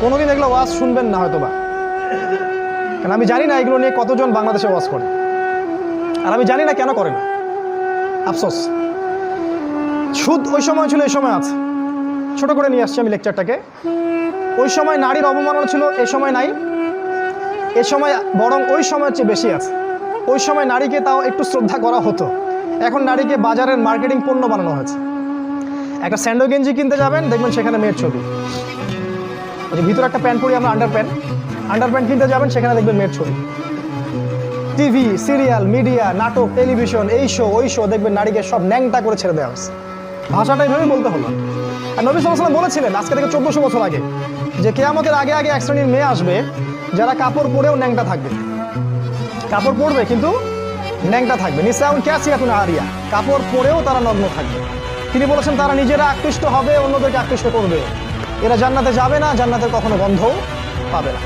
কোনোদিন এগুলো ওয়াজ শুনবেন না হয়তো বা, কারণ আমি জানি না এগুলো নিয়ে কতজন বাংলাদেশে ওয়াজ করে, আর আমি জানি না কেন করে না। আফসোস, সুদ ওই সময় ছিল, এই সময় আছে। ছোট করে নিয়ে আসছি আমি লেকচারটাকে। ওই সময় নারীর অবমাননা ছিল, এ সময় নাই। এ সময় বরং ওই সময়ের চেয়ে বেশি আছে। ওই সময় নারীকে তাও একটু শ্রদ্ধা করা হতো, এখন নারীকে বাজারের মার্কেটিং পণ্য বানানো হয়েছে। একটা স্যান্ডো গেঞ্জি কিনতে যাবেন, দেখবেন সেখানে মেয়ের ছবি। ভিতরে একটা প্যান্ট পরি আমরা, আন্ডার প্যান্ট কিনতে যাবেন, সেখানে দেখবেন মেয়ের ছবি। টিভি, সিরিয়াল, মিডিয়া, নাটক, টেলিভিশন, এই শো ওই শো, দেখবেন নারীকে সব ন্যাংটা করে ছেড়ে দেওয়া হচ্ছে। ভাষাটা এইভাবেই বলতে হলো। আর নবী সাল্লাল্লাহু আলাইহি ওয়াসাল্লাম বলেছিলেন আজকে থেকে 1400 বছর আগে যে কিয়ামতের আগে আগে এক শ্রেণীর মেয়ে আসবে যারা কাপড় পরেও ন্যাংটা থাকবে। কাপড় পরবে কিন্তু ন্যাংটা থাকবে। নিসাউন কাসিয়াতুন আরিয়া, কাপড় পরেও তারা নগ্ন থাকবে। তিনি বলেছেন তারা নিজেরা আকৃষ্ট হবে, অন্যদেরকে আকৃষ্ট করবে। এরা জান্নাতে যাবে না, জান্নাতের কখনো গন্ধও পাবে না।